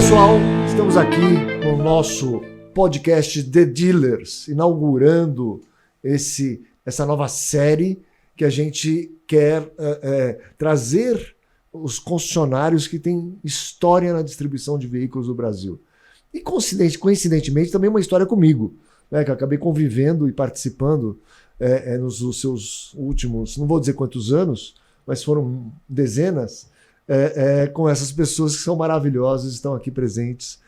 pessoal, estamos aqui com o nosso podcast The Dealers, inaugurando essa nova série que a gente quer trazer os concessionários que têm história na distribuição de veículos do Brasil. E coincidentemente também uma história comigo, né, que eu acabei convivendo e participando nos seus últimos, não vou dizer quantos anos, mas foram dezenas, com essas pessoas que são maravilhosas, estão aqui presentes.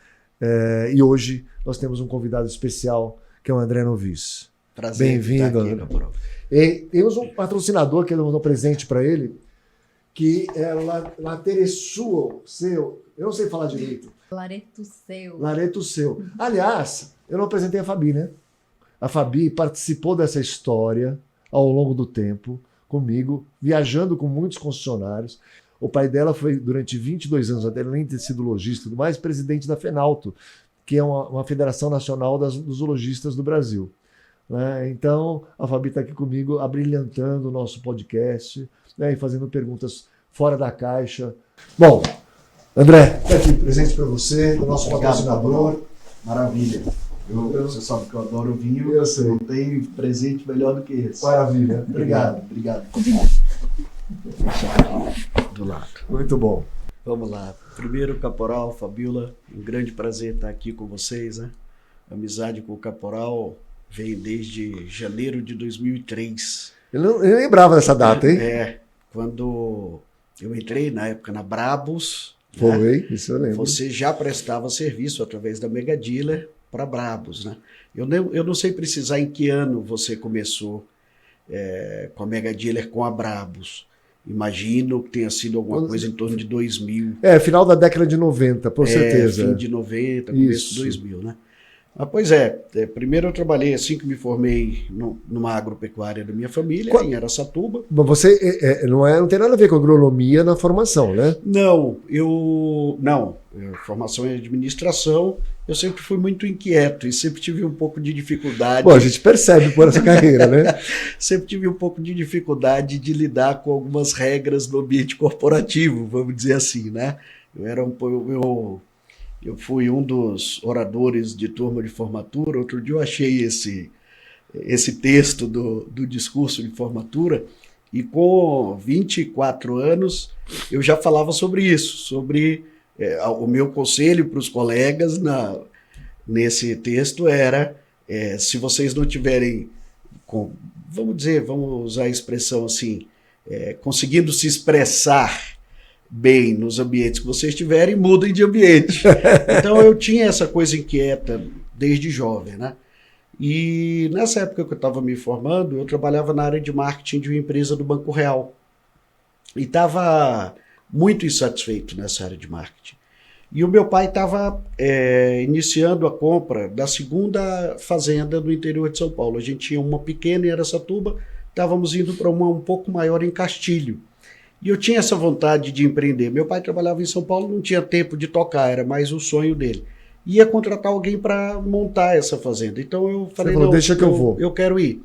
E hoje nós temos um convidado especial, que é o André Novice. Prazer. Bem-vindo, André. E temos um patrocinador que deu um presente para ele, que é Lateresul, eu não sei falar direito. Lareto Seu. Aliás, eu não apresentei a Fabi, né? A Fabi participou dessa história ao longo do tempo, comigo, viajando com muitos concessionários. O pai dela foi, durante 22 anos, além de ter sido lojista e tudo mais, presidente da FENALTO, que é uma Federação Nacional dos Lojistas do Brasil. Né? Então, a Fabi está aqui comigo, abrilhantando o nosso podcast, né, e fazendo perguntas fora da caixa. Bom, André, está aqui presente para você, do nosso patrocinador. Maravilha. Você sabe que eu adoro vinho. Eu sei. Não tem presente melhor do que esse. Maravilha. Obrigado. Do lado. Muito bom. Vamos lá. Primeiro, Caporal, Fabiola, um grande prazer estar aqui com vocês, né? A amizade com o Caporal vem desde janeiro de 2003. Eu lembrava dessa data, hein? Quando eu entrei na época na Brabus. Foi, né? Isso eu lembro. Você já prestava serviço através da Mega Dealer para Brabus, né? Eu não sei precisar em que ano você começou com a Mega Dealer com a Brabus. Imagino que tenha sido alguma coisa em torno de 2000. Final da década de 90, por certeza. Fim de 90, começo de 2000, né? Mas, pois primeiro eu trabalhei assim que me formei numa agropecuária da minha família, em Araçatuba. Mas você não tem nada a ver com agronomia na formação, né? Não, formação em administração, eu sempre fui muito inquieto e sempre tive um pouco de dificuldade. Bom, a gente percebe por essa carreira, né? Sempre tive um pouco de dificuldade de lidar com algumas regras do ambiente corporativo, vamos dizer assim, né? Eu fui um dos oradores de turma de formatura. Outro dia eu achei esse texto do discurso de formatura e com 24 anos eu já falava sobre isso, sobre o meu conselho para os colegas nesse texto era se vocês não tiverem, vamos usar a expressão assim, conseguindo se expressar bem nos ambientes que vocês estiverem, mudem de ambiente. Então eu tinha essa coisa inquieta desde jovem, né? E nessa época que eu estava me formando, eu trabalhava na área de marketing de uma empresa do Banco Real. E estava muito insatisfeito nessa área de marketing. E o meu pai estava iniciando a compra da segunda fazenda do interior de São Paulo. A gente tinha uma pequena em Araçatuba, estávamos indo para uma um pouco maior em Castilho. E eu tinha essa vontade de empreender. Meu pai trabalhava em São Paulo, não tinha tempo de tocar, era mais o sonho dele. Ia contratar alguém para montar essa fazenda. Então eu falei, deixa que eu vou. Eu quero ir.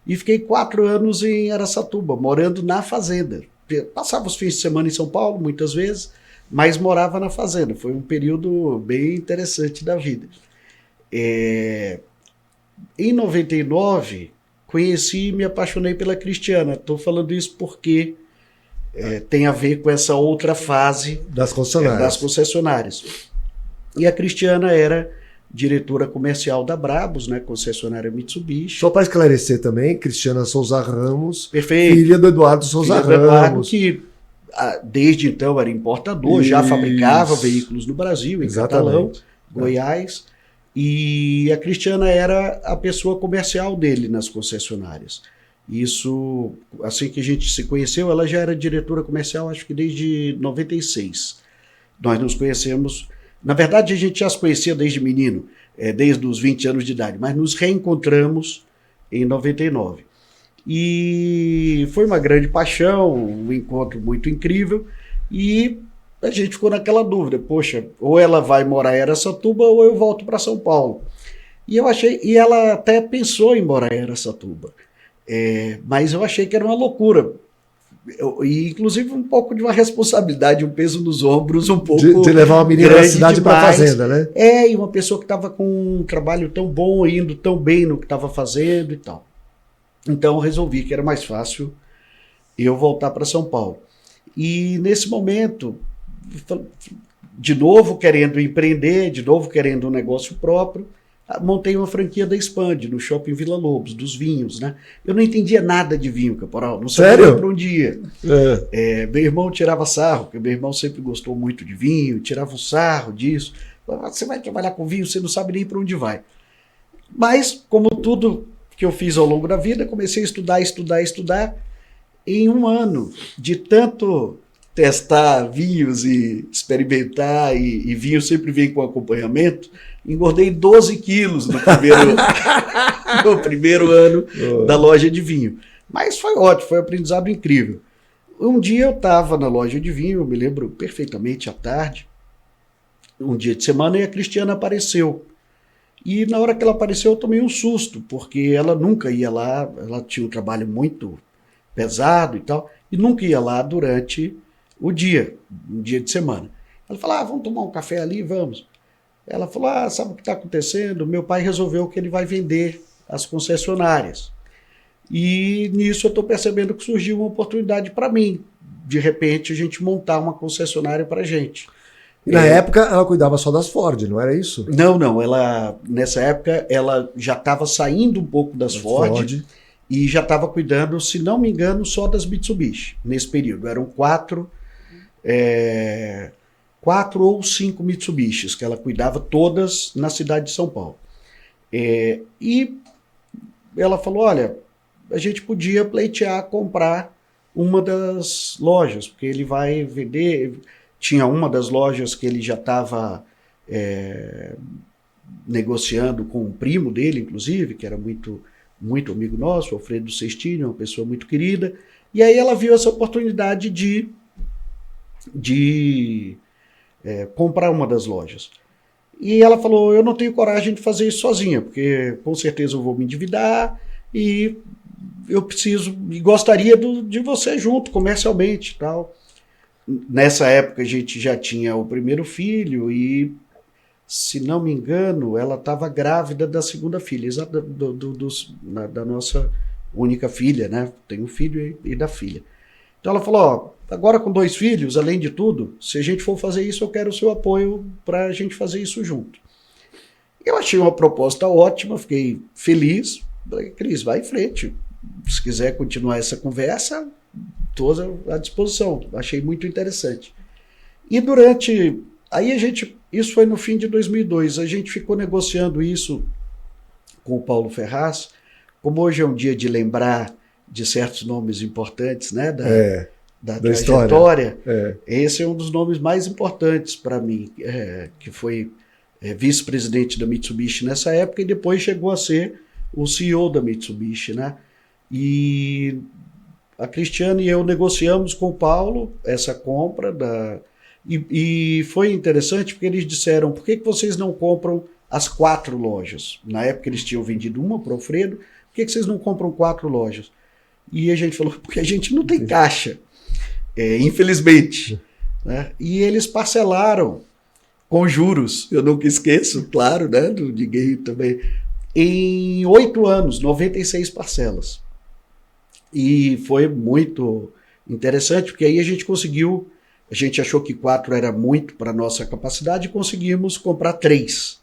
E fiquei 4 anos em Araçatuba, morando na fazenda. Passava os fins de semana em São Paulo, muitas vezes, mas morava na fazenda. Foi um período bem interessante da vida. Em 99, conheci e me apaixonei pela Cristiana. Estou falando isso porque tem a ver com essa outra fase das concessionárias. E a Cristiana era diretora comercial da Brabus, né, concessionária Mitsubishi. Só para esclarecer também, Cristiana Souza Ramos, perfeito, filha do Eduardo Souza Ramos. Eduardo, que desde então era importador, já fabricava veículos no Brasil, em Catalão, Goiás. E a Cristiana era a pessoa comercial dele nas concessionárias. Isso, assim que a gente se conheceu, ela já era diretora comercial, acho que desde 96. Nós nos conhecemos, na verdade a gente já se conhecia desde menino, desde os 20 anos de idade, mas nos reencontramos em 99. E foi uma grande paixão, um encontro muito incrível, e a gente ficou naquela dúvida, poxa, ou ela vai morar em Araçatuba ou eu volto para São Paulo. E ela até pensou em morar em Araçatuba. Mas eu achei que era uma loucura E inclusive um pouco de uma responsabilidade, um peso nos ombros, um pouco de levar uma menina da cidade para a fazenda, né? E uma pessoa que estava com um trabalho tão bom, indo tão bem no que estava fazendo e tal. Então eu resolvi que era mais fácil eu voltar para São Paulo. E nesse momento, de novo querendo empreender, de novo querendo um negócio próprio, montei uma franquia da Expand no Shopping Vila Lobos, dos vinhos, né? Eu não entendia nada de vinho, caporal, não sabia para onde ia. Meu irmão tirava sarro, porque meu irmão sempre gostou muito de vinho, tirava um sarro disso. Você vai trabalhar com vinho, você não sabe nem para onde vai. Mas, como tudo que eu fiz ao longo da vida, comecei a estudar. Em um ano, de tanto testar vinhos e experimentar, e vinho sempre vem com acompanhamento, engordei 12 quilos no primeiro ano da loja de vinho. Mas foi ótimo, foi um aprendizado incrível. Um dia eu estava na loja de vinho, eu me lembro perfeitamente, à tarde, um dia de semana, e a Cristiana apareceu. E na hora que ela apareceu eu tomei um susto, porque ela nunca ia lá, ela tinha um trabalho muito pesado e tal, e nunca ia lá durante um dia de semana. Ela falou, vamos tomar um café ali, vamos. Ela falou, sabe o que está acontecendo? Meu pai resolveu que ele vai vender as concessionárias. E nisso eu estou percebendo que surgiu uma oportunidade para mim, de repente a gente montar uma concessionária para a gente. E na época ela cuidava só das Ford, não era isso? Não, nessa época ela já estava saindo um pouco das Ford. E já estava cuidando, se não me engano, só das Mitsubishi, nesse período. Eram 4 ou 5 Mitsubishis, que ela cuidava todas na cidade de São Paulo. E ela falou, olha, a gente podia pleitear comprar uma das lojas, porque ele vai vender... Tinha uma das lojas que ele já estava negociando com um primo dele, inclusive, que era muito amigo nosso, Alfredo Sestini, uma pessoa muito querida, e aí ela viu essa oportunidade de comprar uma das lojas. E ela falou, eu não tenho coragem de fazer isso sozinha, porque com certeza eu vou me endividar e eu preciso, e gostaria de você junto, comercialmente e tal. Nessa época a gente já tinha o primeiro filho e, se não me engano, ela estava grávida da segunda filha, da nossa única filha, né? Tem um filho e da filha. Então ela falou, agora com 2 filhos, além de tudo, se a gente for fazer isso, eu quero o seu apoio para a gente fazer isso junto. Eu achei uma proposta ótima, fiquei feliz. Falei, Cris, vai em frente. Se quiser continuar essa conversa, estou à disposição. Achei muito interessante. E isso foi no fim de 2002, a gente ficou negociando isso com o Paulo Ferraz, como hoje é um dia de lembrar de certos nomes importantes, né, da trajetória, esse é um dos nomes mais importantes para mim, que foi vice-presidente da Mitsubishi nessa época e depois chegou a ser o CEO da Mitsubishi, né? E a Cristiane e eu negociamos com o Paulo essa compra e foi interessante porque eles disseram, por que vocês não compram as 4 lojas? Na época eles tinham vendido uma para o Alfredo, por que vocês não compram 4 lojas? E a gente falou, porque a gente não tem caixa, infelizmente. Né? E eles parcelaram com juros, eu nunca esqueço, claro, né, do ninguém também, em 8 anos, 96 parcelas. E foi muito interessante, porque aí a gente conseguiu, a gente achou que 4 era muito para a nossa capacidade e conseguimos comprar 3,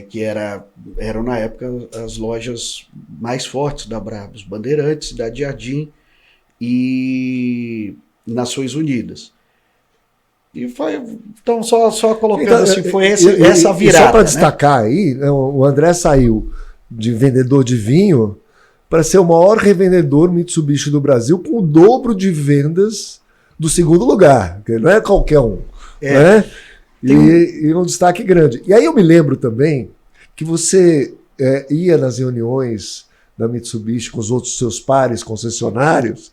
que eram na época as lojas mais fortes da Brabus, Bandeirantes, Cidade Jardim e Nações Unidas. E foi, então, só colocando então, assim, foi essa virada. Só para destacar, né? Aí, o André saiu de vendedor de vinho para ser o maior revendedor Mitsubishi do Brasil, com o dobro de vendas do segundo lugar, que não é qualquer um. Né? E um destaque grande. E aí eu me lembro também que você ia nas reuniões da Mitsubishi com os outros seus pares concessionários,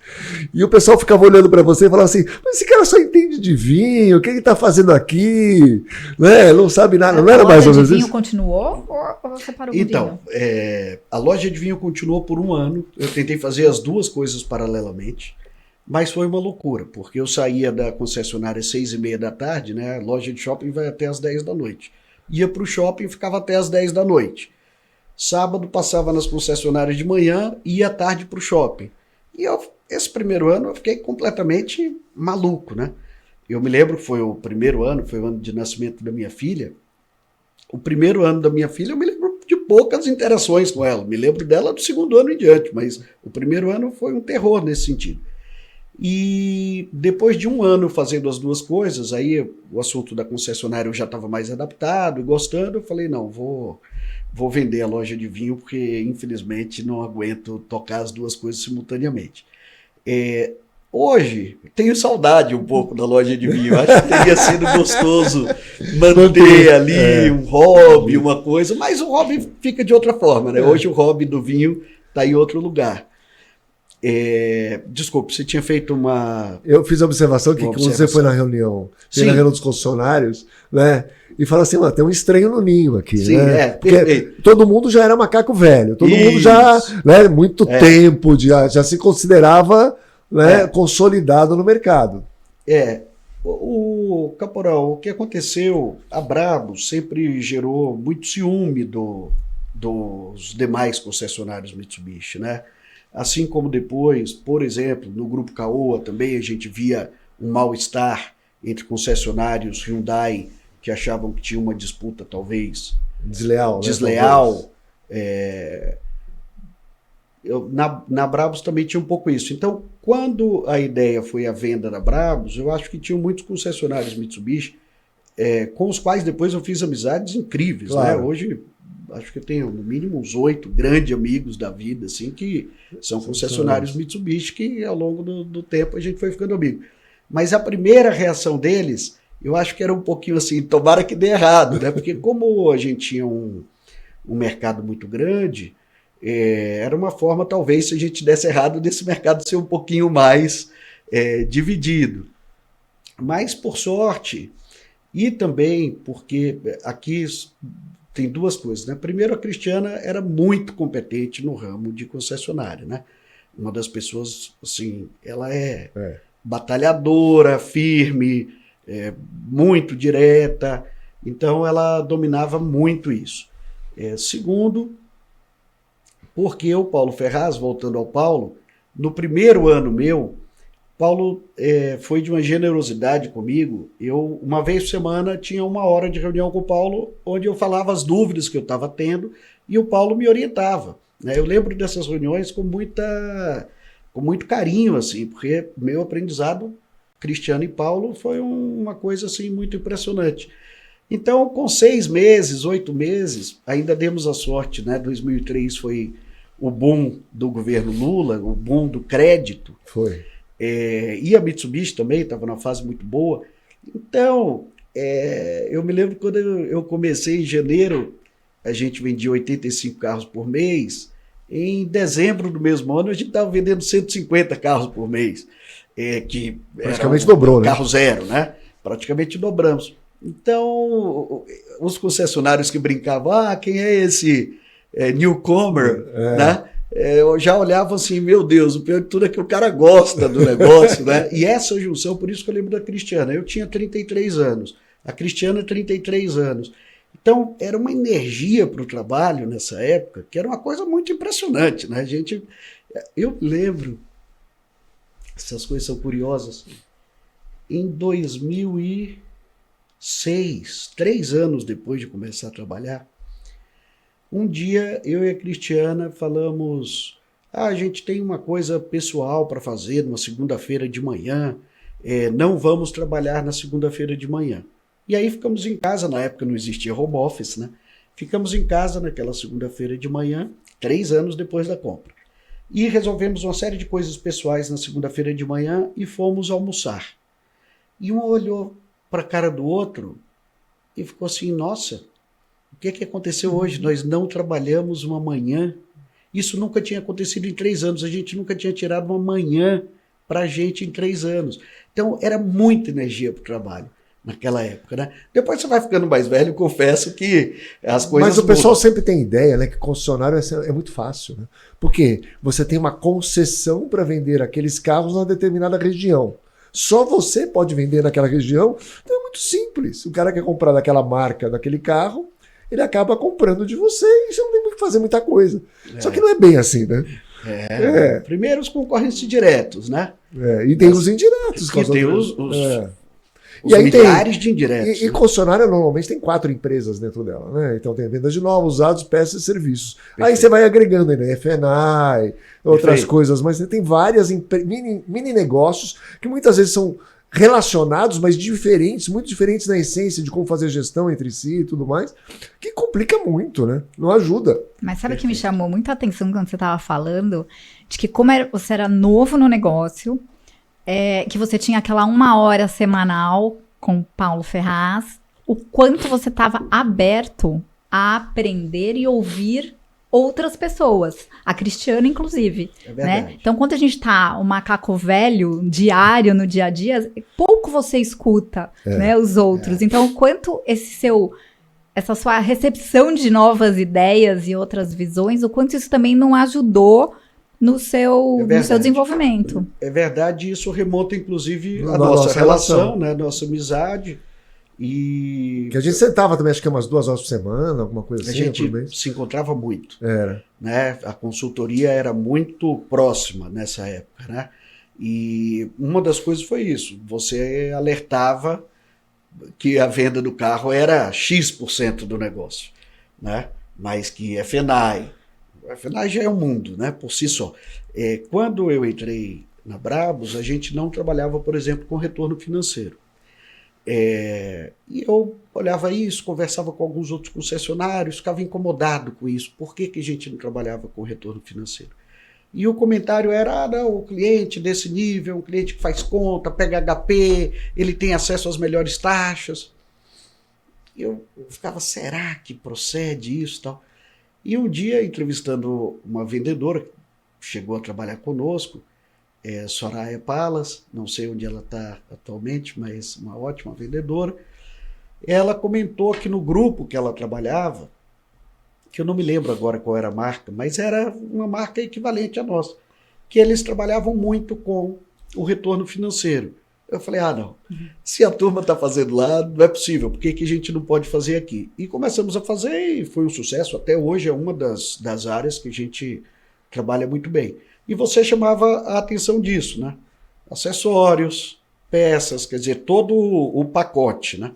e o pessoal ficava olhando para você e falava assim, mas esse cara só entende de vinho, o que ele está fazendo aqui? Né? Não sabe nada, não era mais ou menos isso? A loja de vinho continuou ou você parou com o vinho? A loja de vinho continuou por 1 ano, eu tentei fazer as 2 coisas paralelamente, Mas foi uma loucura, porque eu saía da concessionária às 6h30 da tarde, né? A loja de shopping vai até às 10 da noite. Ia para o shopping e ficava até às 10 da noite. Sábado passava nas concessionárias de manhã e ia à tarde para o shopping. E esse primeiro ano eu fiquei completamente maluco, né? Eu me lembro que foi o primeiro ano, foi o ano de nascimento da minha filha. O primeiro ano da minha filha eu me lembro de poucas interações com ela. Me lembro dela do segundo ano em diante, mas o primeiro ano foi um terror nesse sentido. E depois de um ano fazendo as duas coisas, aí o assunto da concessionária eu já estava mais adaptado e gostando, eu falei, não, vou vender a loja de vinho porque infelizmente não aguento tocar as duas coisas simultaneamente. Hoje, tenho saudade um pouco da loja de vinho, acho que teria sido gostoso manter ali um hobby, uma coisa, mas o hobby fica de outra forma, né? Hoje o hobby do vinho está em outro lugar. Desculpe, você tinha feito uma... Eu fiz a observação que quando você foi na reunião, dos concessionários, né, e fala assim, tem um estranho no ninho aqui. Sim, né? Porque todo mundo já era macaco velho, todo mundo já, né, muito tempo, já se considerava, né, consolidado no mercado. O Caporal, o que aconteceu, a Brabus sempre gerou muito ciúme dos demais concessionários Mitsubishi, né? Assim como depois, por exemplo, no Grupo Caoa também a gente via um mal-estar entre concessionários Hyundai que achavam que tinha uma disputa talvez desleal. Né, na Brabus também tinha um pouco isso. Então, quando a ideia foi a venda da Brabus, eu acho que tinham muitos concessionários Mitsubishi com os quais depois eu fiz amizades incríveis. Claro. Né? Hoje... acho que eu tenho no mínimo uns 8 grandes amigos da vida, assim, que são concessionários Mitsubishi, que ao longo do tempo a gente foi ficando amigo. Mas a primeira reação deles, eu acho que era um pouquinho assim, tomara que dê errado, né? Porque como a gente tinha um mercado muito grande, era uma forma, talvez, se a gente desse errado, desse mercado ser um pouquinho mais dividido. Mas, por sorte, e também porque aqui... tem duas coisas, né? Primeiro, a Cristiana era muito competente no ramo de concessionária, né? Uma das pessoas, assim, ela é batalhadora, firme, muito direta, então ela dominava muito isso. Segundo, porque o Paulo Ferraz, voltando ao Paulo, no primeiro ano meu, Paulo foi de uma generosidade comigo. Eu, uma vez por semana, tinha 1 hora de reunião com o Paulo, onde eu falava as dúvidas que eu estava tendo e o Paulo me orientava. Né? Eu lembro dessas reuniões com muito carinho, assim, porque meu aprendizado, Cristiano e Paulo, foi uma coisa assim, muito impressionante. Então, com 6 meses, 8 meses, ainda demos a sorte, né? 2003 foi o boom do governo Lula, o boom do crédito. Foi. E a Mitsubishi também estava numa fase muito boa. Então, eu me lembro quando eu comecei em janeiro, a gente vendia 85 carros por mês. Em dezembro do mesmo ano, a gente estava vendendo 150 carros por mês. Que praticamente dobrou, né? Carro zero, né? Praticamente dobramos. Então, os concessionários que brincavam, quem é esse newcomer, né? Eu já olhava assim, meu Deus, o pior de tudo é que o cara gosta do negócio, né? E essa junção, por isso que eu lembro da Cristiana. Eu tinha 33 anos, a Cristiana 33 anos. Então, era uma energia para o trabalho nessa época, que era uma coisa muito impressionante, né? Eu lembro, essas coisas são curiosas, em 2006, 3 anos depois de começar a trabalhar, um dia eu e a Cristiana falamos, a gente tem uma coisa pessoal para fazer numa segunda-feira de manhã, não vamos trabalhar na segunda-feira de manhã. E aí ficamos em casa, na época não existia home office, né? Ficamos em casa naquela segunda-feira de manhã, 3 anos depois da compra. E resolvemos uma série de coisas pessoais na segunda-feira de manhã e fomos almoçar. E um olhou para a cara do outro e ficou assim, nossa, o que aconteceu hoje? Nós não trabalhamos uma manhã. Isso nunca tinha acontecido em 3 anos. A gente nunca tinha tirado uma manhã para a gente em 3 anos. Então, era muita energia para o trabalho. naquela época, né? Depois você vai ficando mais velho, confesso que as coisas Mas o pessoal mudam. sempre tem ideia, né, que concessionário é muito fácil, né? Porque você tem uma concessão para vender aqueles carros numa determinada região. Só você pode vender naquela região, então é muito simples. O cara quer comprar daquela marca, daquele carro, ele acaba comprando de você e você não tem que fazer muita coisa. Só que não é bem assim, né? Primeiro os concorrentes diretos, né? E tem os indiretos. Que tem os e aí milhares de indiretos. E concessionária normalmente tem 4 empresas dentro dela, né? Então tem venda de novos, usados, peças e serviços. Perfeito. Aí você vai agregando ainda FNAI, outras coisas, mas tem várias mini negócios que muitas vezes são relacionados, mas diferentes, muito diferentes na essência de como fazer gestão entre si e tudo mais, que complica muito, né? Não ajuda. Mas sabe o que me chamou muita atenção quando você estava falando? De que como você era novo no negócio, que você tinha aquela 1 hora semanal com o Paulo Ferraz, o quanto você estava aberto a aprender e ouvir outras pessoas, a Cristiana inclusive, né? Então quando a gente tá um macaco velho diário no dia a dia, pouco você escuta, né, os outros. Então o quanto essa sua recepção de novas ideias e outras visões, o quanto isso também não ajudou no seu desenvolvimento. É verdade, isso remonta inclusive à nossa relação, né, nossa amizade. E que a gente sentava também, acho que umas 2 horas por semana, alguma coisa assim. A gente se encontrava muito. Né? A consultoria era muito próxima nessa época, né? E uma das coisas foi isso. Você alertava que a venda do carro era X% do negócio, né? Mas que a FNAI já é um mundo, né? Por si só. Quando eu entrei na Brabus, a gente não trabalhava, por exemplo, com retorno financeiro. E eu olhava isso, conversava com alguns outros concessionários, ficava incomodado com isso. Por que a gente não trabalhava com retorno financeiro? E o comentário era, não, o cliente desse nível, um cliente que faz conta, pega HP, ele tem acesso às melhores taxas. E eu ficava, será que procede isso? Tal? E um dia, entrevistando uma vendedora que chegou a trabalhar conosco, Soraya Palas, não sei onde ela está atualmente, mas uma ótima vendedora. Ela comentou que no grupo que ela trabalhava, que eu não me lembro agora qual era a marca, mas era uma marca equivalente à nossa, que eles trabalhavam muito com o retorno financeiro. Eu falei, não, se a turma está fazendo lá, não é possível, por que a gente não pode fazer aqui? E começamos a fazer e foi um sucesso, até hoje é uma das áreas que a gente trabalha muito bem. E você chamava a atenção disso, né? Acessórios, peças, quer dizer, todo o pacote, né?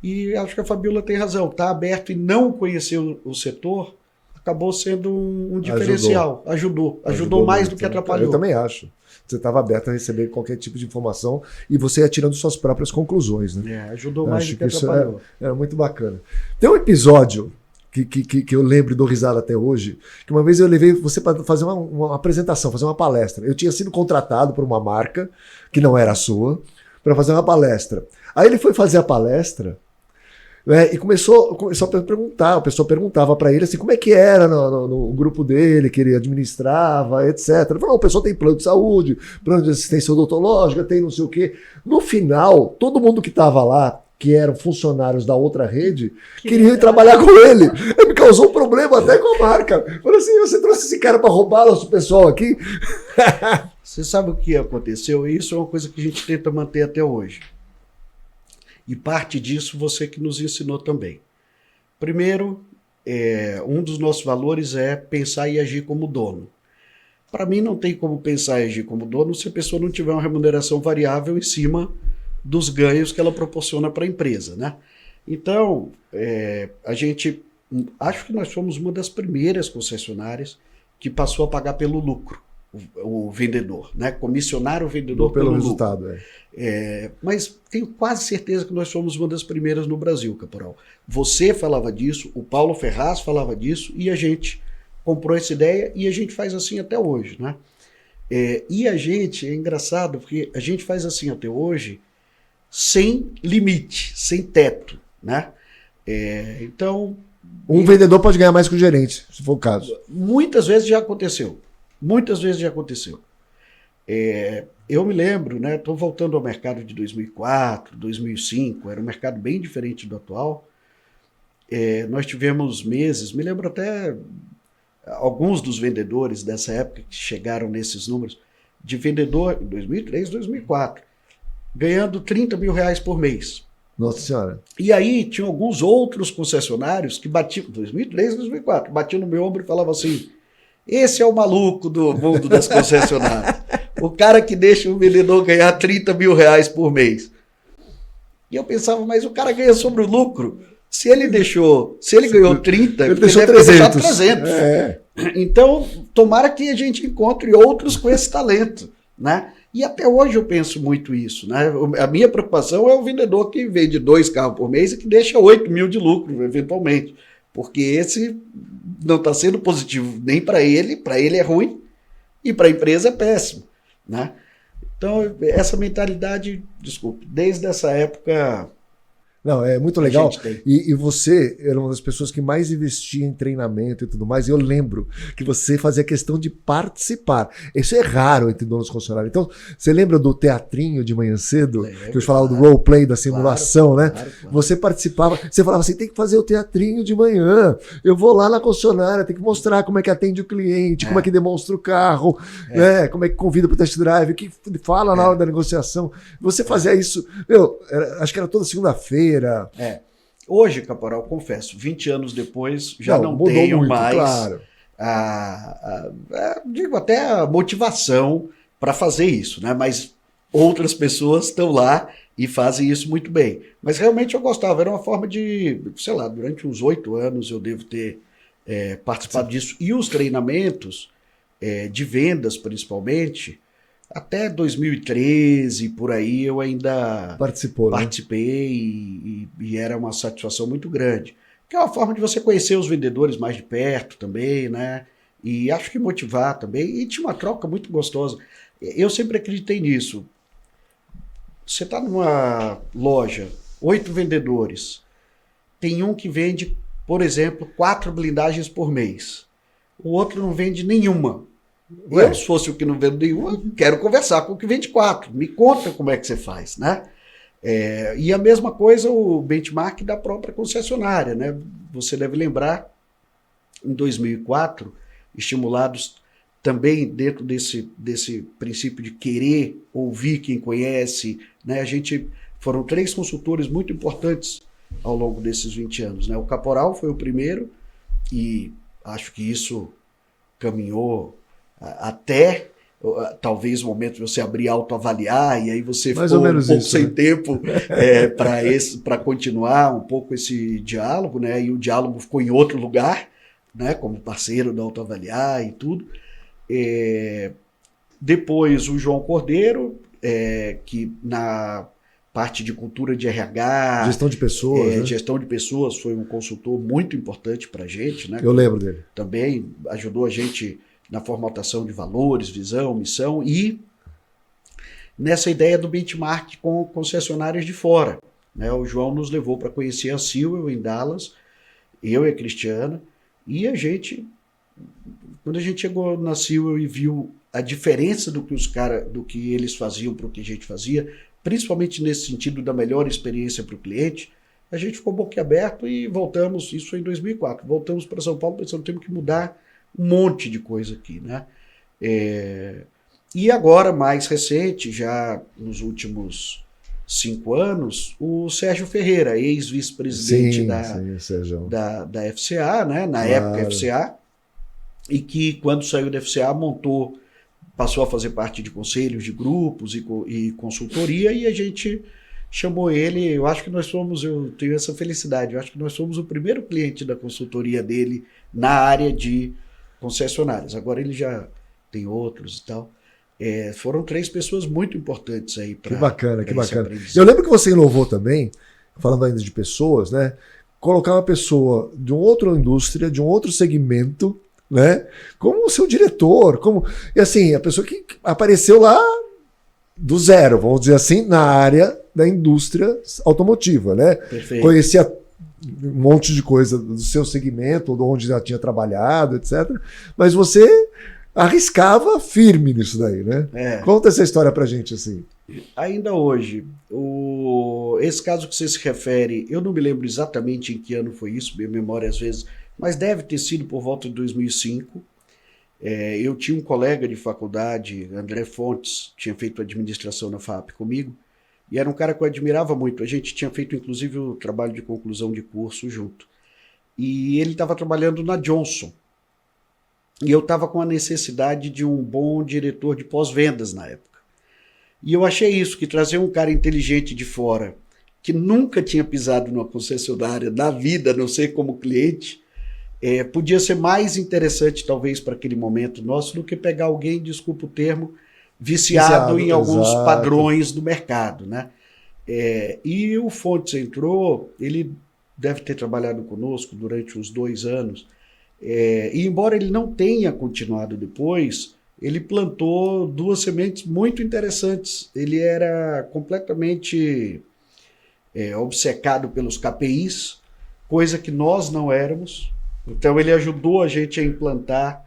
E acho que a Fabiola tem razão, tá aberto e não conhecer o setor acabou sendo um diferencial. Ajudou mais do que atrapalhou. Eu também acho. Você estava aberto a receber qualquer tipo de informação e você ia tirando suas próprias conclusões, né? Ajudou mais do que atrapalhou. Era muito bacana. Tem um episódio que eu lembro e dou risada até hoje, que uma vez eu levei você para fazer uma apresentação, fazer uma palestra. Eu tinha sido contratado por uma marca, que não era a sua, para fazer uma palestra. Aí ele foi fazer a palestra, né, e começou a perguntar, a pessoa perguntava para ele assim, como é que era no grupo dele, que ele administrava, etc. Ele falou, o pessoal tem plano de saúde, plano de assistência odontológica, tem não sei o quê. No final, todo mundo que estava lá, que eram funcionários da outra rede, queriam ir trabalhar com ele. Ele me causou um problema até com a marca. Falei assim, você trouxe esse cara para roubar nosso pessoal aqui? Você sabe o que aconteceu? Isso é uma coisa que a gente tenta manter até hoje. E parte disso você que nos ensinou também. Primeiro, um dos nossos valores é pensar e agir como dono. Para mim não tem como pensar e agir como dono se a pessoa não tiver uma remuneração variável em cima dos ganhos que ela proporciona para a empresa, né? Então, acho que nós fomos uma das primeiras concessionárias que passou a pagar pelo lucro, o vendedor, né? Comissionar o vendedor pelo resultado. Lucro. Mas tenho quase certeza que nós somos uma das primeiras no Brasil, Caporal. Você falava disso, o Paulo Ferraz falava disso e a gente comprou essa ideia e a gente faz assim até hoje, né? E a gente, é engraçado, porque a gente faz assim até hoje sem limite, sem teto, né? Então... Um vendedor pode ganhar mais que o gerente, se for o caso. Muitas vezes já aconteceu. eu me lembro, né? Estou voltando ao mercado de 2004, 2005, era um mercado bem diferente do atual. Nós tivemos meses, me lembro até alguns dos vendedores dessa época que chegaram nesses números, de vendedor em 2003, 2004, ganhando R$30 mil por mês. Nossa Senhora. E aí tinha alguns outros concessionários que batiam, 2003, 2004, batiam no meu ombro e falavam assim, esse é o maluco do mundo das concessionárias. O cara que deixa o vendedor ganhar R$30 mil por mês. E eu pensava, mas o cara ganha sobre o lucro. Se ele ganhou 30, ele deixou 300. Então, tomara que a gente encontre outros com esse talento, né? E até hoje eu penso muito isso, né? A minha preocupação é o vendedor que vende 2 carros por mês e que deixa 8 mil de lucro, eventualmente. Porque esse não está sendo positivo nem para ele é ruim, e para a empresa é péssimo, né? Então, essa mentalidade, desculpe, desde essa época... Não, é muito legal. E você era uma das pessoas que mais investia em treinamento e tudo mais. E eu lembro que você fazia questão de participar. Isso é raro entre donos concessionários. Então, você lembra do teatrinho de manhã cedo? Que eu falava do roleplay, da simulação, né? Claro. Você participava, você falava assim, tem que fazer o teatrinho de manhã. Eu vou lá na concessionária, tem que mostrar como é que atende o cliente, como é que demonstra o carro, né? Como é que convida para o test drive, o que fala na hora da negociação. Você fazia isso, acho que era toda segunda-feira. Hoje, Caporal, confesso, 20 anos depois, já não tenho muito, mais claro. Digo até a motivação para fazer isso, né? Mas outras pessoas estão lá e fazem isso muito bem. Mas realmente eu gostava, era uma forma de, sei lá, durante uns 8 anos eu devo ter participado disso. E os treinamentos de vendas, principalmente, até 2013, por aí, eu ainda participei, e era uma satisfação muito grande. Que é uma forma de você conhecer os vendedores mais de perto também, né? E acho que motivar também. E tinha uma troca muito gostosa. Eu sempre acreditei nisso. Você está numa loja, 8 vendedores. Tem um que vende, por exemplo, 4 blindagens por mês. O outro não vende nenhuma. Eu, se fosse o que não vende nenhuma, quero conversar com o que vende 4. Me conta como é que você faz, né? E a mesma coisa o benchmark da própria concessionária, né? Você deve lembrar, em 2004, estimulados também dentro desse princípio de querer ouvir quem conhece, né? Foram 3 consultores muito importantes ao longo desses 20 anos, né? O Caporal foi o primeiro, e acho que isso caminhou até talvez o momento de você abrir autoavaliar, e aí você ficou um pouco isso, sem tempo para continuar um pouco esse diálogo, né? E o diálogo ficou em outro lugar, né? Como parceiro da autoavaliar e tudo. Depois o João Cordeiro, que na parte de cultura de RH, gestão de pessoas, né? Gestão de pessoas, foi um consultor muito importante para a gente, né? Eu lembro dele. Também ajudou a gente na formatação de valores, visão, missão, e nessa ideia do benchmark com concessionárias de fora, né? O João nos levou para conhecer a Sewell em Dallas, eu e a Cristiana, e quando a gente chegou na Sewell e viu a diferença do que eles faziam para o que a gente fazia, principalmente nesse sentido da melhor experiência para o cliente, a gente ficou boquiaberto e voltamos, isso foi em 2004, voltamos para São Paulo pensando que temos que mudar um monte de coisa aqui, né? E agora, mais recente, já nos últimos 5 anos, o Sérgio Ferreira, ex-vice-presidente da FCA, né? Na época FCA, e que quando saiu da FCA passou a fazer parte de conselhos de grupos e consultoria, e a gente chamou ele. Eu tenho essa felicidade, eu acho que nós somos o primeiro cliente da consultoria dele na área de concessionárias. Agora ele já tem outros e tal. Foram 3 pessoas muito importantes aí para. Que bacana, que bacana. Eu lembro que você inovou também, falando ainda de pessoas, né? Colocar uma pessoa de uma outra indústria, de um outro segmento, né? Como o seu diretor, e assim, a pessoa que apareceu lá do zero, vamos dizer assim, na área da indústria automotiva, né? Perfeito. Conhecia um monte de coisa do seu segmento, de onde já tinha trabalhado, etc. Mas você arriscava firme nisso daí, né? Conta essa história pra gente, assim. Ainda hoje, esse caso que você se refere, eu não me lembro exatamente em que ano foi isso, minha memória às vezes, mas deve ter sido por volta de 2005. Eu tinha um colega de faculdade, André Fontes, tinha feito administração na FAP comigo, e era um cara que eu admirava muito. A gente tinha feito, inclusive, o trabalho de conclusão de curso junto. E ele estava trabalhando na Johnson. E eu estava com a necessidade de um bom diretor de pós-vendas na época. E eu achei isso, que trazer um cara inteligente de fora, que nunca tinha pisado numa concessionária na vida, a não ser como cliente, podia ser mais interessante, talvez, para aquele momento nosso, do que pegar alguém, desculpa o termo, viciado em alguns padrões do mercado, né? E o Fontes entrou, ele deve ter trabalhado conosco durante uns 2 anos, e embora ele não tenha continuado depois, ele plantou 2 sementes muito interessantes. Ele era completamente obcecado pelos KPIs, coisa que nós não éramos. Então ele ajudou a gente a implantar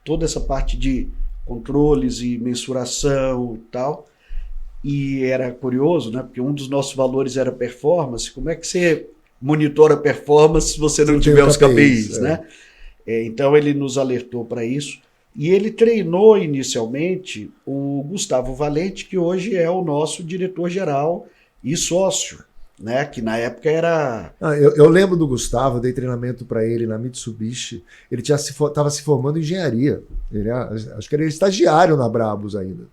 toda essa parte de controles e mensuração e tal. E era curioso, né? Porque um dos nossos valores era performance. Como é que você monitora performance se você não tiver os KPIs, né? Então ele nos alertou para isso. E ele treinou inicialmente o Gustavo Valente, que hoje é o nosso diretor-geral e sócio, né? Que na época era... Eu lembro do Gustavo, eu dei treinamento para ele na Mitsubishi. Ele estava se formando em engenharia. Acho que ele era estagiário na Brabus ainda.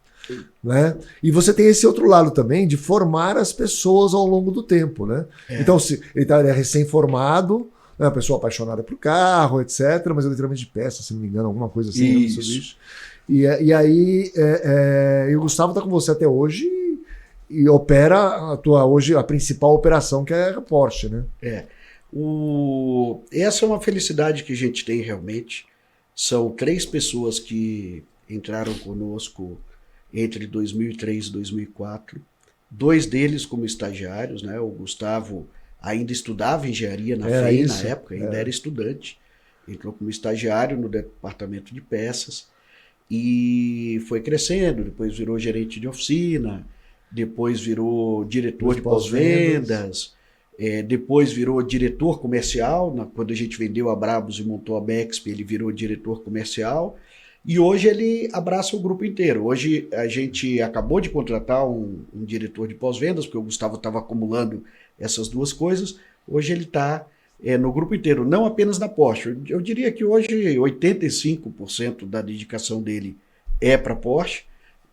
Né? E você tem esse outro lado também de formar as pessoas ao longo do tempo, né? Então, ele é recém-formado, né, uma pessoa apaixonada por carro, etc., mas é literalmente de peça, se não me engano, alguma coisa assim. Isso. E aí o Gustavo está com você até hoje e opera hoje a principal operação, que é a Porsche, né? Essa é uma felicidade que a gente tem realmente. São 3 pessoas que entraram conosco entre 2003 e 2004, 2 deles como estagiários, né? O Gustavo ainda estudava engenharia na FEI na época, ainda era estudante, entrou como estagiário no departamento de peças e foi crescendo, depois virou gerente de oficina, depois virou diretor de pós-vendas, depois virou diretor comercial, quando a gente vendeu a Brabus e montou a Bexp, ele virou diretor comercial. E hoje ele abraça o grupo inteiro. Hoje a gente acabou de contratar um diretor de pós-vendas, porque o Gustavo estava acumulando essas 2 coisas. Hoje ele está no grupo inteiro, não apenas na Porsche. Eu diria que hoje 85% da dedicação dele é para a Porsche,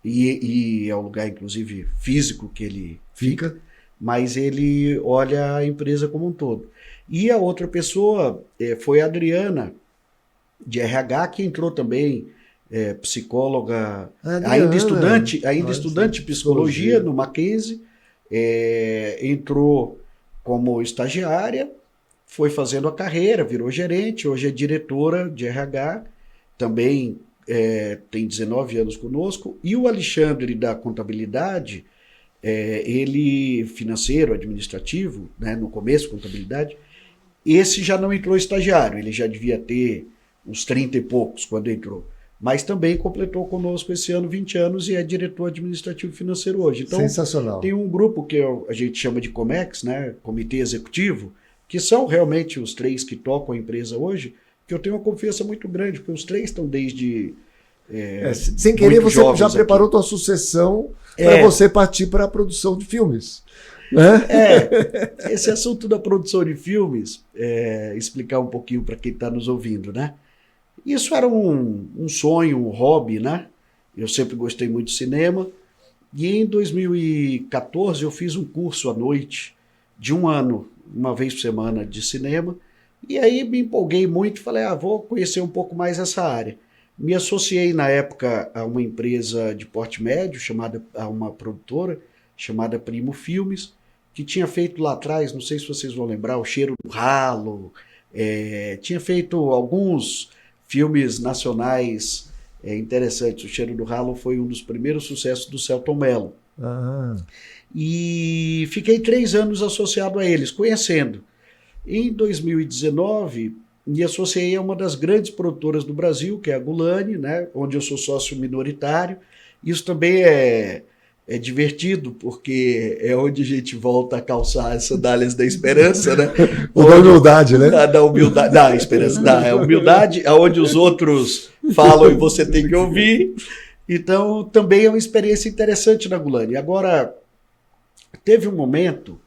e é o lugar, inclusive, físico que ele fica, mas ele olha a empresa como um todo. E a outra pessoa foi a Adriana, de RH, que entrou também... psicóloga, ainda estudante de psicologia no Mackenzie, entrou como estagiária, foi fazendo a carreira, virou gerente, hoje é diretora de RH, também tem 19 anos conosco, e o Alexandre da contabilidade, ele financeiro, administrativo, né, no começo contabilidade, esse já não entrou estagiário, ele já devia ter uns 30 e poucos quando entrou. Mas também completou conosco esse ano 20 anos e é diretor administrativo financeiro hoje. Então, sensacional. Tem um grupo que a gente chama de COMEX, né, Comitê Executivo, que são realmente os 3 que tocam a empresa hoje, que eu tenho uma confiança muito grande, porque os 3 estão desde sem querer, você já preparou tua sucessão para você partir para a produção de filmes. Né? Esse assunto da produção de filmes, explicar um pouquinho para quem está nos ouvindo, né? Isso era um sonho, um hobby, né? Eu sempre gostei muito de cinema. E em 2014 eu fiz um curso à noite de 1 ano, uma vez por semana de cinema. E aí me empolguei muito e falei, vou conhecer um pouco mais essa área. Me associei na época a uma empresa de porte médio, a uma produtora, chamada Primo Filmes, que tinha feito lá atrás, não sei se vocês vão lembrar, O Cheiro do Ralo, tinha feito alguns... filmes nacionais interessantes. O Cheiro do Ralo foi um dos primeiros sucessos do Selton Mello. E fiquei 3 anos associado a eles, conhecendo. Em 2019, me associei a uma das grandes produtoras do Brasil, que é a Gulani, né, onde eu sou sócio minoritário. Isso também é divertido, porque é onde a gente volta a calçar as sandálias da esperança, né? Da humildade, né? Da humildade, da esperança, da humildade, aonde os outros falam e você tem que ouvir. Então, também é uma experiência interessante na Gulani. Agora, teve um momento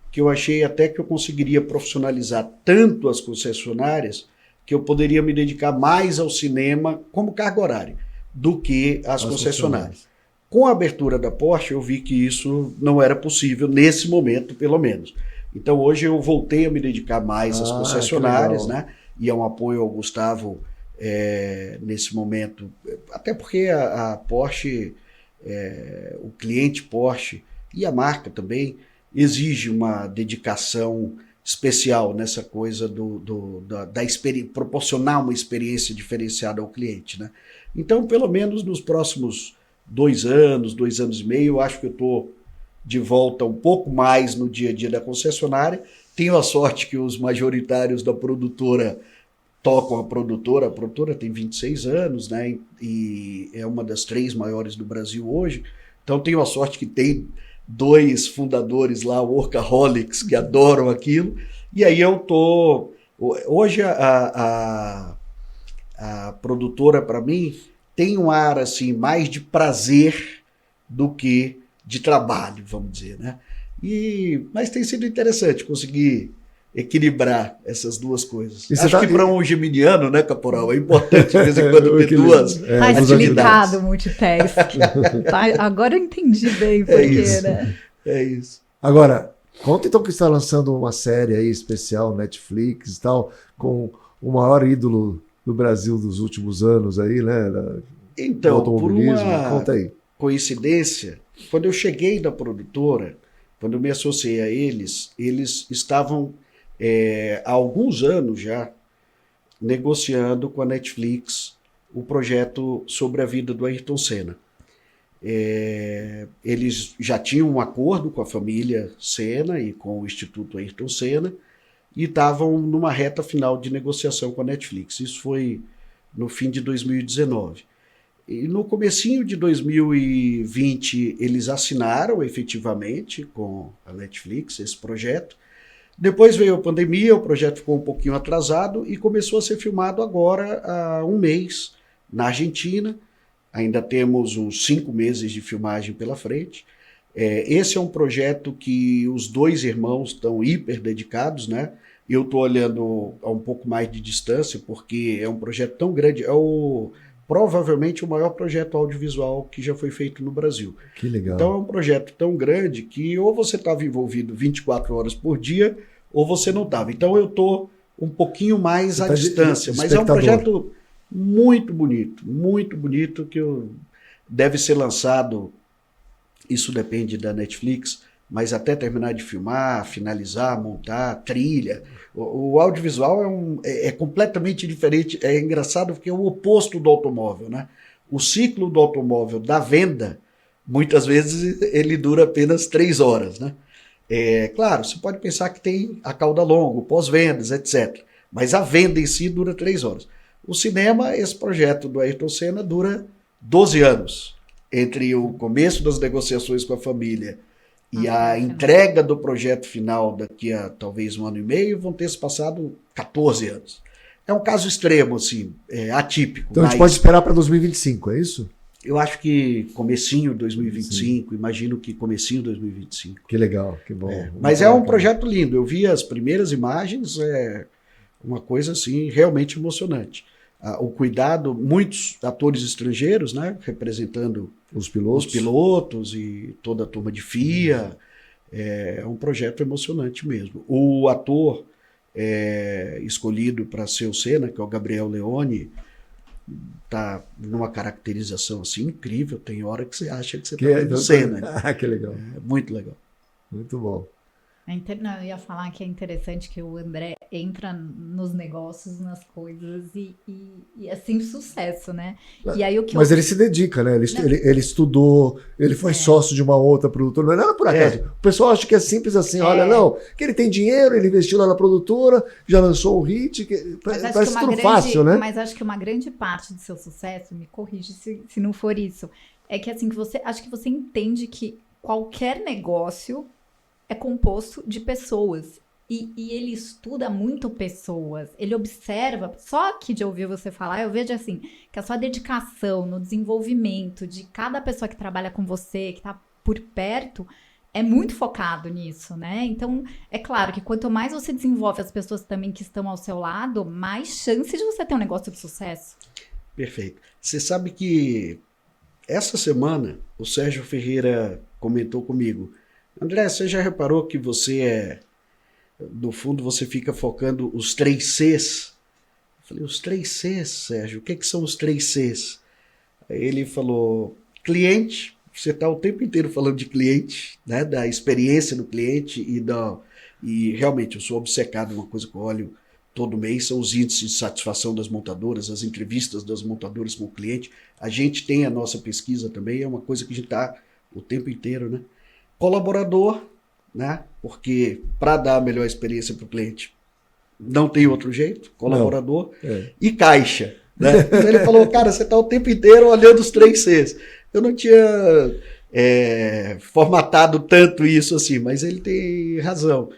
que eu achei até que eu conseguiria profissionalizar tanto as concessionárias que eu poderia me dedicar mais ao cinema como carga horária do que às concessionárias. Com a abertura da Porsche, eu vi que isso não era possível nesse momento, pelo menos. Então, hoje eu voltei a me dedicar mais às concessionárias, né? E é um apoio ao Gustavo nesse momento. Até porque a Porsche, o cliente Porsche e a marca também exige uma dedicação especial nessa coisa proporcionar uma experiência diferenciada ao cliente, né? Então, pelo menos nos próximos 2 anos e meio, eu acho que eu estou de volta um pouco mais no dia a dia da concessionária. Tenho a sorte que os majoritários da produtora tocam a produtora tem 26 anos, né? E é uma das 3 maiores do Brasil hoje. Então tenho a sorte que tem 2 fundadores lá, workaholics, que adoram aquilo. E aí eu tô... Hoje a produtora, para mim, tem um ar assim, mais de prazer do que de trabalho, vamos dizer, né? Mas tem sido interessante conseguir equilibrar essas duas coisas. Acho que para um geminiano, né, Caporal, é importante de vez em quando ter duas explicado multitask. Tá, agora eu entendi bem porque, né? É isso. Agora, conta então que você está lançando uma série aí especial, Netflix e tal, com o maior ídolo do Brasil dos últimos anos aí, né? Então, por uma conta aí. Coincidência, quando eu cheguei da produtora, quando eu me associei a eles estavam há alguns anos já negociando com a Netflix o projeto sobre a vida do Ayrton Senna. Eles já tinham um acordo com a família Senna e com o Instituto Ayrton Senna e estavam numa reta final de negociação com a Netflix. Isso foi no fim de 2019. E no comecinho de 2020 eles assinaram efetivamente com a Netflix esse projeto. Depois veio a pandemia, o projeto ficou um pouquinho atrasado e começou a ser filmado agora há um mês na Argentina. Ainda temos uns 5 meses de filmagem pela frente. Esse é um projeto que os 2 irmãos estão hiper dedicados, né? Eu estou olhando a um pouco mais de distância, porque é um projeto tão grande, provavelmente o maior projeto audiovisual que já foi feito no Brasil. Que legal. Então é um projeto tão grande que ou você estava envolvido 24 horas por dia, ou você não estava. Então eu estou um pouquinho mais à distância, mas é um projeto muito bonito, que deve ser lançado, isso depende da Netflix, mas até terminar de filmar, finalizar, montar, trilha. O audiovisual é completamente diferente, é engraçado porque é o oposto do automóvel, né? O ciclo do automóvel, da venda, muitas vezes ele dura apenas 3 horas, né? Claro, você pode pensar que tem a cauda longa, pós-vendas, etc. Mas a venda em si dura 3 horas. O cinema, esse projeto do Ayrton Senna dura 12 anos. Entre o começo das negociações com a família e a entrega do projeto final daqui a talvez 1 ano e meio, vão ter se passado 14 anos. É um caso extremo, assim, atípico. Então a gente pode esperar para 2025, é isso? Eu acho que comecinho de 2025, imagino que comecinho de 2025. Que legal, que bom. Mas é um projeto lindo, eu vi as primeiras imagens, uma coisa assim realmente emocionante. O cuidado, muitos atores estrangeiros, né, representando os pilotos e toda a turma de FIA. É um projeto emocionante mesmo. O ator escolhido para ser o Senna, que é o Gabriel Leone, tá numa caracterização assim incrível. Tem hora que você acha que você está vendo o Senna. Que legal. Muito legal. Muito bom. Não, eu ia falar que é interessante que o André entra nos negócios, nas coisas e assim, sucesso, né? E aí, Mas ele se dedica, né? Ele estudou, ele foi sócio de uma outra produtora, não é nada por acaso. O pessoal acha que é simples assim, olha, não, que ele tem dinheiro, ele investiu lá na produtora, já lançou o hit, parece tudo fácil, né? Mas acho que uma grande parte do seu sucesso, me corrige se não for isso, é que assim, acho que você entende que qualquer negócio é composto de pessoas. E ele estuda muito pessoas. Ele observa. Só que de ouvir você falar, eu vejo assim, que a sua dedicação no desenvolvimento de cada pessoa que trabalha com você, que está por perto, é muito focado nisso, né? Então, é claro que quanto mais você desenvolve as pessoas também que estão ao seu lado, mais chance de você ter um negócio de sucesso. Perfeito. Você sabe que essa semana o Sérgio Ferreira comentou comigo: André, você já reparou que no fundo, você fica focando os 3 Cs? Eu falei, os 3 Cs, Sérgio, o que são os 3 Cs? Aí ele falou, cliente, você está o tempo inteiro falando de cliente, né, da experiência do cliente e realmente eu sou obcecado, uma coisa que eu olho todo mês, são os índices de satisfação das montadoras, as entrevistas das montadoras com o cliente. A gente tem a nossa pesquisa também, é uma coisa que a gente está o tempo inteiro, né? Colaborador, né? Porque para dar a melhor experiência para o cliente não tem outro jeito, colaborador, e caixa, né? Então ele falou, cara, você está o tempo inteiro olhando os 3 Cs. Eu não tinha formatado tanto isso assim, mas ele tem razão.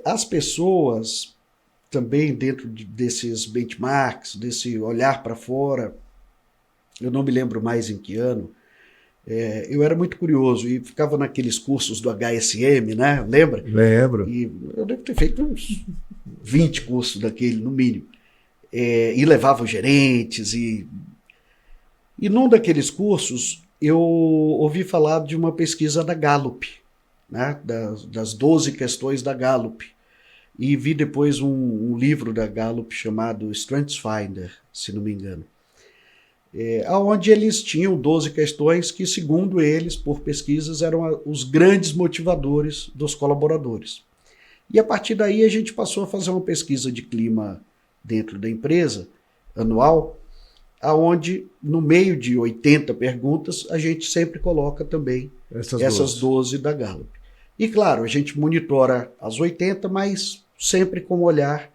As pessoas também dentro desses benchmarks, desse olhar para fora, eu não me lembro mais em que ano, eu era muito curioso e ficava naqueles cursos do HSM, né? Lembra? Lembro. E eu devo ter feito uns 20 cursos daquele, no mínimo. E levava os gerentes. E num daqueles cursos, eu ouvi falar de uma pesquisa da Gallup, né? Das 12 questões da Gallup. E vi depois um livro da Gallup chamado StrengthsFinder, se não me engano. Onde eles tinham 12 questões que, segundo eles, por pesquisas, eram os grandes motivadores dos colaboradores. E a partir daí a gente passou a fazer uma pesquisa de clima dentro da empresa, anual, onde no meio de 80 perguntas a gente sempre coloca também essas 12 da Gallup. E claro, a gente monitora as 80, mas sempre com um olhar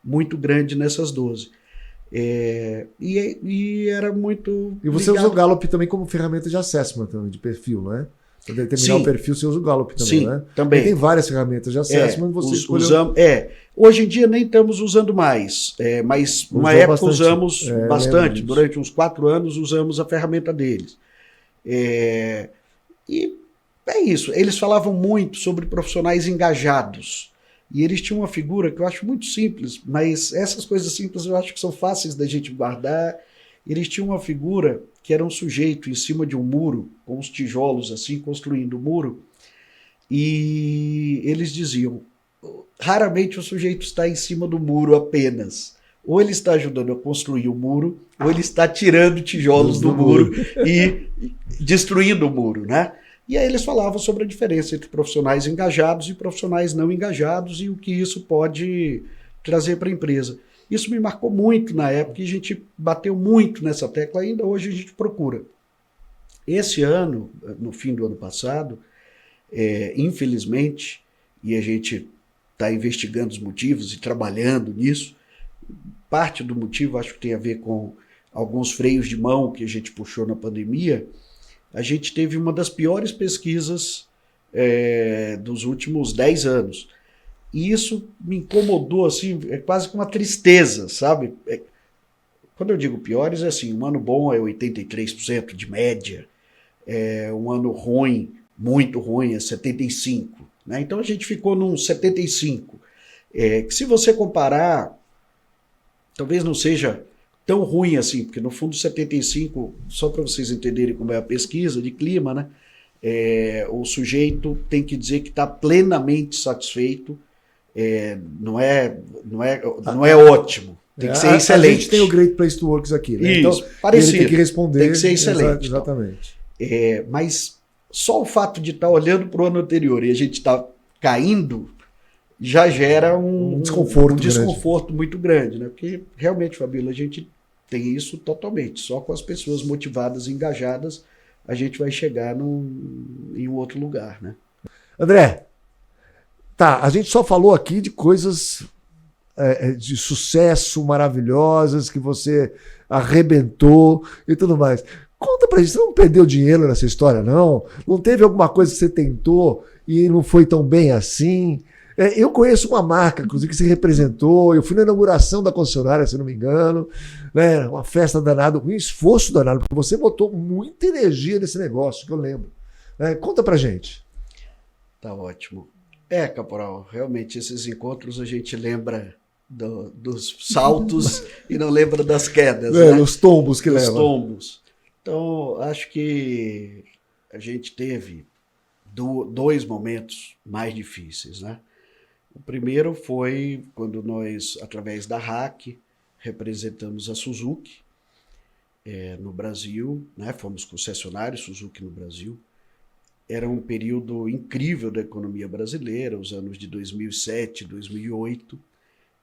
muito grande nessas 12. E era muito. E você usa o Gallup também como ferramenta de assessment também, de perfil, não é? Para determinar o perfil, você usa o Gallup também, né? Também. E tem várias ferramentas de assessment, você escolheu... Hoje em dia nem estamos usando mais, mas uma época usamos bastante. Durante uns 4 anos usamos a ferramenta deles. E é isso. Eles falavam muito sobre profissionais engajados. E eles tinham uma figura que eu acho muito simples, mas essas coisas simples eu acho que são fáceis da gente guardar. Eles tinham uma figura que era um sujeito em cima de um muro, com os tijolos assim, construindo o muro, e eles diziam, raramente o sujeito está em cima do muro apenas. Ou ele está ajudando a construir o muro, ou ele está tirando tijolos do muro e destruindo o muro, né? E aí eles falavam sobre a diferença entre profissionais engajados e profissionais não engajados e o que isso pode trazer para a empresa. Isso me marcou muito na época e a gente bateu muito nessa tecla, ainda hoje a gente procura. Esse ano, no fim do ano passado, infelizmente, e a gente está investigando os motivos e trabalhando nisso, parte do motivo acho que tem a ver com alguns freios de mão que a gente puxou na pandemia. A gente teve uma das piores pesquisas dos últimos 10 anos. E isso me incomodou, assim, quase com uma tristeza, sabe? Quando eu digo piores, é assim, um ano bom é 83% de média, um ano ruim, muito ruim, é 75%. Né? Então a gente ficou num 75%. Que se você comparar, talvez não seja tão ruim assim, porque no fundo 75, só para vocês entenderem como é a pesquisa de clima, né? O sujeito tem que dizer que está plenamente satisfeito, não é ótimo, tem que ser excelente. A gente tem o Great Place to Work aqui, né? Isso, então parecido, ele tem que responder. Tem que ser excelente. Exatamente. Mas só o fato de estar olhando para o ano anterior e a gente está caindo, já gera um desconforto muito grande, né? Porque realmente, Fabíola, a gente tem isso totalmente. Só com as pessoas motivadas e engajadas a gente vai chegar em um outro lugar, né? André, tá, a gente só falou aqui de coisas de sucesso maravilhosas que você arrebentou e tudo mais. Conta pra gente, você não perdeu dinheiro nessa história, não? Não teve alguma coisa que você tentou e não foi tão bem assim? Eu conheço uma marca, inclusive, que você representou. Eu fui na inauguração da concessionária, se não me engano. Né? Uma festa danada, um esforço danado, porque você botou muita energia nesse negócio, que eu lembro. Conta pra gente. Tá ótimo. Caporal, realmente esses encontros a gente lembra dos saltos e não lembra das quedas. Né? Os tombos que levam. Os tombos. Então, acho que a gente teve dois momentos mais difíceis, né? O primeiro foi quando nós, através da RAC, representamos a Suzuki no Brasil, né? Fomos concessionários Suzuki no Brasil. Era um período incrível da economia brasileira, os anos de 2007, 2008,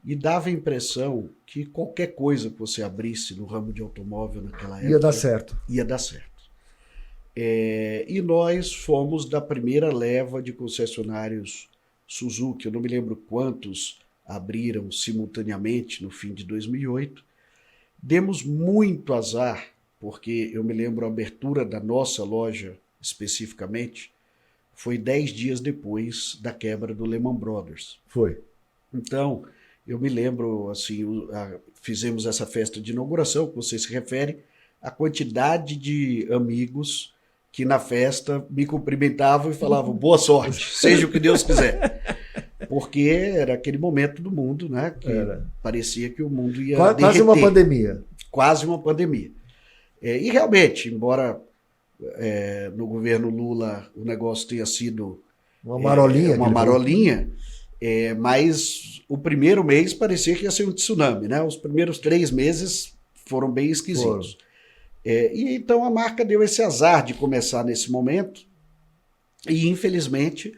e dava a impressão que qualquer coisa que você abrisse no ramo de automóvel naquela época... Ia dar certo. Ia dar certo. E nós fomos da primeira leva de concessionários Suzuki, eu não me lembro quantos abriram simultaneamente no fim de 2008. Demos muito azar, porque eu me lembro a abertura da nossa loja, especificamente, foi 10 dias depois da quebra do Lehman Brothers. Foi. Então, eu me lembro, assim, fizemos essa festa de inauguração, que você se refere, a quantidade de amigos que na festa me cumprimentavam e falavam boa sorte, seja o que Deus quiser. Porque era aquele momento do mundo, né? Que parecia que o mundo ia quase derreter. uma pandemia. Quase uma pandemia. E realmente, embora no governo Lula o negócio tenha sido uma marolinha, mas o primeiro mês parecia que ia ser um tsunami, né? Os primeiros 3 meses foram bem esquisitos. E então a marca deu esse azar de começar nesse momento e, infelizmente,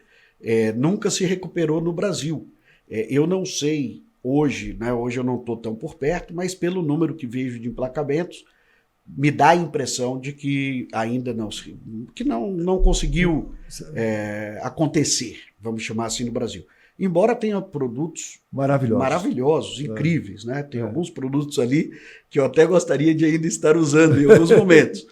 nunca se recuperou no Brasil. Eu não sei hoje, né? Hoje eu não estou tão por perto, mas pelo número que vejo de emplacamentos, me dá a impressão de que ainda não conseguiu acontecer, vamos chamar assim, no Brasil. Embora tenha produtos maravilhosos, incríveis, né? Tem alguns produtos ali que eu até gostaria de ainda estar usando em alguns momentos.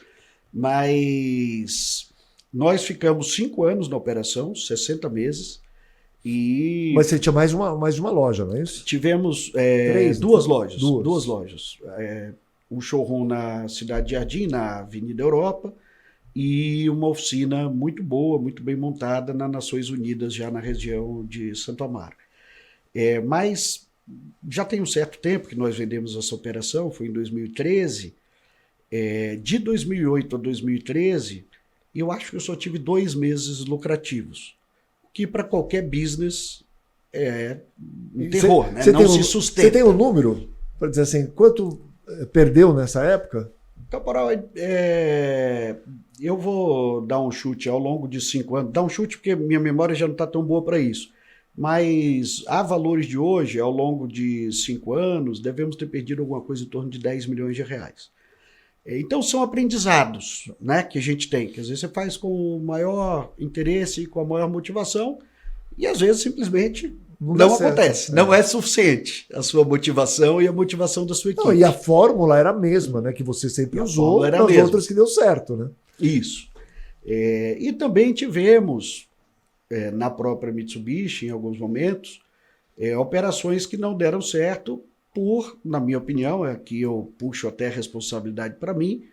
Mas nós ficamos 5 anos na operação, 60 meses. Mas você tinha mais de uma loja, não é isso? Tivemos 2 lojas. Duas lojas. Um showroom na Cidade Jardim, na Avenida Europa, e uma oficina muito boa, muito bem montada nas Nações Unidas, já na região de Santo Amaro. Mas já tem um certo tempo que nós vendemos essa operação, foi em 2013. De 2008 a 2013, eu acho que eu só tive 2 meses lucrativos, que para qualquer business é um terror, né? Não se sustenta. Você tem um número para dizer assim, quanto perdeu nessa época? Caporal, eu vou dar um chute ao longo de 5 anos, dar um chute porque minha memória já não está tão boa para isso, mas a valores de hoje, ao longo de 5 anos, devemos ter perdido alguma coisa em torno de 10 milhões de reais. Então são aprendizados, né, que a gente tem, que às vezes você faz com o maior interesse e com a maior motivação, e às vezes simplesmente não acontece, não é suficiente a sua motivação e a motivação da sua equipe. E a fórmula era a mesma, né, que você sempre usou nas outras que deu certo, né? Isso. E também tivemos, na própria Mitsubishi, em alguns momentos, operações que não deram certo na minha opinião, aqui eu puxo até a responsabilidade para mim,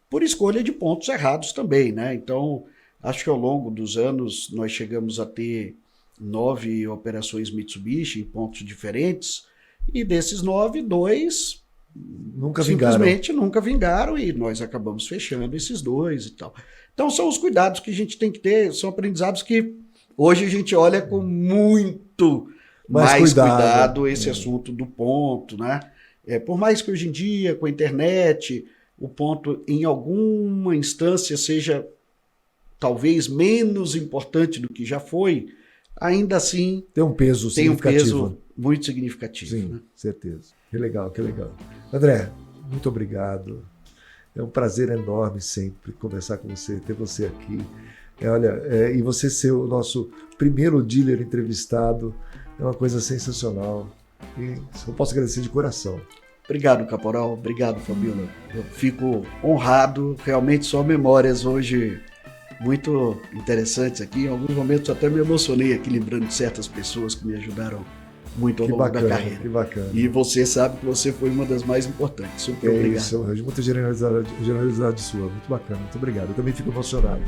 por escolha de pontos errados também, né? Então, acho que ao longo dos anos nós chegamos a ter 9 operações Mitsubishi em pontos diferentes, e desses 9, 2 simplesmente nunca vingaram, e nós acabamos fechando esses 2 e tal. Então são os cuidados que a gente tem que ter, são aprendizados que hoje a gente olha com muito mais cuidado esse assunto do ponto, né? Por mais que hoje em dia, com a internet, o ponto em alguma instância seja talvez menos importante do que já foi, ainda assim tem um peso significativo. Tem um peso muito significativo. Sim, né? certeza. Que legal, que legal. André, muito obrigado. É um prazer enorme sempre conversar com você, ter você aqui. Olha, e você ser o nosso primeiro dealer entrevistado é uma coisa sensacional. E eu posso agradecer de coração. Obrigado, Caporal. Obrigado, Fabíola. Eu fico honrado. Realmente só memórias hoje muito interessantes aqui. Em alguns momentos até me emocionei aqui, lembrando de certas pessoas que me ajudaram muito ao longo da carreira. Que bacana. E você sabe que você foi uma das mais importantes. Super obrigado. Isso, muita generosidade sua. Muito bacana. Muito obrigado. Eu também fico emocionado.